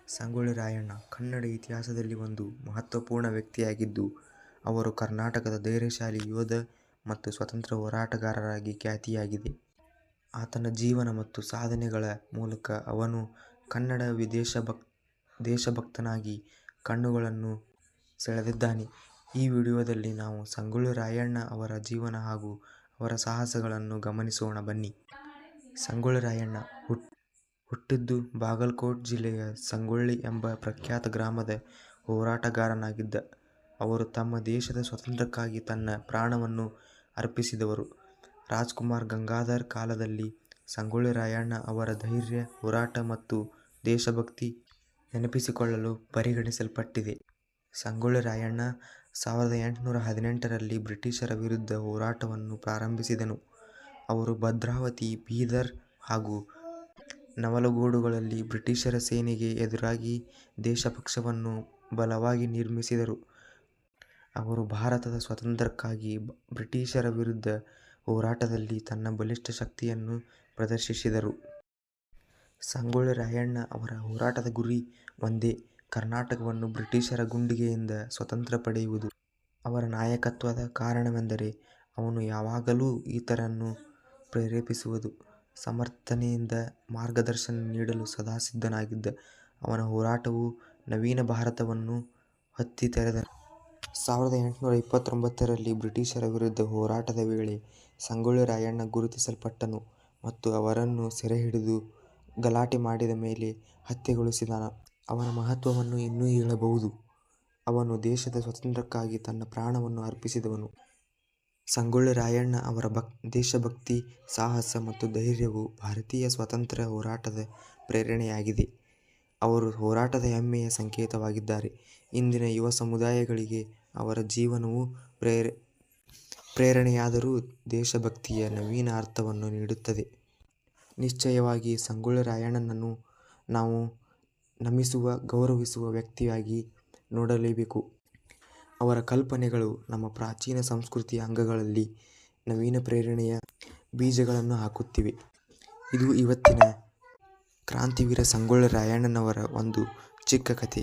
ಸಂಗೊಳ್ಳಿ ರಾಯಣ್ಣ ಕನ್ನಡ ಇತಿಹಾಸದಲ್ಲಿ ಒಂದು ಮಹತ್ವಪೂರ್ಣ ವ್ಯಕ್ತಿಯಾಗಿದ್ದು, ಅವರು ಕರ್ನಾಟಕದ ಧೈರ್ಯಶಾಲಿ ಯೋಧ ಮತ್ತು ಸ್ವಾತಂತ್ರ್ಯ ಹೋರಾಟಗಾರರಾಗಿ ಖ್ಯಾತಿಯಾಗಿದೆ. ಆತನ ಜೀವನ ಮತ್ತು ಸಾಧನೆಗಳ ಮೂಲಕ ಅವನು ಕನ್ನಡ ದೇಶಭಕ್ತನಾಗಿ ಕಣ್ಣುಗಳನ್ನು ಸೆಳೆದಿದ್ದಾನೆ. ಈ ವಿಡಿಯೋದಲ್ಲಿ ನಾವು ಸಂಗೊಳ್ಳಿ ರಾಯಣ್ಣ ಅವರ ಜೀವನ ಹಾಗೂ ಅವರ ಸಾಹಸಗಳನ್ನು ಗಮನಿಸೋಣ ಬನ್ನಿ. ಸಂಗೊಳ್ಳಿ ರಾಯಣ್ಣ ಹುಟ್ಟಿದ್ದು ಬಾಗಲಕೋಟೆ ಜಿಲ್ಲೆಯ ಸಂಗೊಳ್ಳಿ ಎಂಬ ಪ್ರಖ್ಯಾತ ಗ್ರಾಮದ ಹೋರಾಟಗಾರನಾಗಿದ್ದ. ಅವರು ತಮ್ಮ ದೇಶದ ಸ್ವಾತಂತ್ರ್ಯಕ್ಕಾಗಿ ತನ್ನ ಪ್ರಾಣವನ್ನು ಅರ್ಪಿಸಿದವರು. ರಾಜಕುಮಾರ ಗಂಗಾಧರ ಕಾಲದಲ್ಲಿ ಸಂಗೊಳ್ಳಿ ರಾಯಣ್ಣ ಅವರ ಧೈರ್ಯ, ಹೋರಾಟ ಮತ್ತು ದೇಶಭಕ್ತಿ ನೆನಪಿಸಿಕೊಳ್ಳಲು ಪರಿಗಣಿಸಲ್ಪಟ್ಟಿದೆ. ಸಂಗೊಳ್ಳಿ ರಾಯಣ್ಣ 1818ರಲ್ಲಿ ಬ್ರಿಟಿಷರ ವಿರುದ್ಧ ಹೋರಾಟವನ್ನು ಪ್ರಾರಂಭಿಸಿದನು. ಅವರು ಭದ್ರಾವತಿ, ಬೀದರ್ ಹಾಗೂ ನವಲಗೋಡುಗಳಲ್ಲಿ ಬ್ರಿಟಿಷರ ಸೇನೆಗೆ ಎದುರಾಗಿ ದೇಶಪಕ್ಷವನ್ನು ಬಲವಾಗಿ ನಿರ್ಮಿಸಿದರು. ಅವರು ಭಾರತದ ಸ್ವಾತಂತ್ರ್ಯಕ್ಕಾಗಿ ಬ್ರಿಟಿಷರ ವಿರುದ್ಧ ಹೋರಾಟದಲ್ಲಿ ತನ್ನ ಬಲಿಷ್ಠ ಶಕ್ತಿಯನ್ನು ಪ್ರದರ್ಶಿಸಿದರು. ಸಂಗೊಳ್ಳಿ ರಾಯಣ್ಣ ಅವರ ಹೋರಾಟದ ಗುರಿ ಒಂದೇ: ಕರ್ನಾಟಕವನ್ನು ಬ್ರಿಟಿಷರ ಗುಂಡಿಗೆಯಿಂದ ಸ್ವತಂತ್ರ ಪಡೆಯುವುದು. ಅವರ ನಾಯಕತ್ವದ ಕಾರಣವೆಂದರೆ ಅವನು ಯಾವಾಗಲೂ ಇತರರನ್ನು ಪ್ರೇರೇಪಿಸುವುದು, ಸಮರ್ಥನೆಯಿಂದ ಮಾರ್ಗದರ್ಶನ ನೀಡಲು ಸದಾ ಸಿದ್ಧನಾಗಿದ್ದ. ಅವನ ಹೋರಾಟವು ನವೀನ ಭಾರತವನ್ನು ಹೊತ್ತಿ ತೆರೆದನು. 1829ರಲ್ಲಿ ಬ್ರಿಟಿಷರ ವಿರುದ್ಧ ಹೋರಾಟದ ವೇಳೆ ಸಂಗೊಳ್ಳಿ ರಾಯಣ್ಣ ಗುರುತಿಸಲ್ಪಟ್ಟನು ಮತ್ತು ಅವರನ್ನು ಸೆರೆಹಿಡಿದು ಗಲಾಟೆ ಮಾಡಿದ ಮೇಲೆ ಹತ್ಯೆಗೊಳಿಸಿದನು. ಅವನ ಮಹತ್ವವನ್ನು ಇನ್ನೂ ಹೇಳಬಹುದು. ಅವನು ದೇಶದ ಸ್ವಾತಂತ್ರ್ಯಕ್ಕಾಗಿ ತನ್ನ ಪ್ರಾಣವನ್ನು ಅರ್ಪಿಸಿದವನು. ಸಂಗೊಳ್ಳಿ ರಾಯಣ್ಣ ಅವರ ದೇಶಭಕ್ತಿ, ಸಾಹಸ ಮತ್ತು ಧೈರ್ಯವು ಭಾರತೀಯ ಸ್ವಾತಂತ್ರ್ಯ ಹೋರಾಟದ ಪ್ರೇರಣೆಯಾಗಿದೆ. ಅವರು ಹೋರಾಟದ ಹೆಮ್ಮೆಯ ಸಂಕೇತವಾಗಿದ್ದಾರೆ. ಇಂದಿನ ಯುವ ಸಮುದಾಯಗಳಿಗೆ ಅವರ ಜೀವನವು ಪ್ರೇರಣೆಯಾದರೂ ದೇಶಭಕ್ತಿಯ ನವೀನ ಅರ್ಥವನ್ನು ನೀಡುತ್ತದೆ. ನಿಶ್ಚಯವಾಗಿ ಸಂಗೊಳ್ಳಿ ರಾಯಣ್ಣನನ್ನು ನಾವು ನಮಿಸುವ, ಗೌರವಿಸುವ ವ್ಯಕ್ತಿಯಾಗಿ ನೋಡಲೇಬೇಕು. ಅವರ ಕಲ್ಪನೆಗಳು ನಮ್ಮ ಪ್ರಾಚೀನ ಸಂಸ್ಕೃತಿಯ ಅಂಗಗಳಲ್ಲಿ ನವೀನ ಪ್ರೇರಣೆಯ ಬೀಜಗಳನ್ನು ಹಾಕುತ್ತಿವೆ. ಇದು ಇವತ್ತಿನ ಕ್ರಾಂತಿವೀರ ಸಂಗೊಳ್ಳಿ ರಾಯಣ್ಣನವರ ಒಂದು ಚಿಕ್ಕ ಕಥೆ.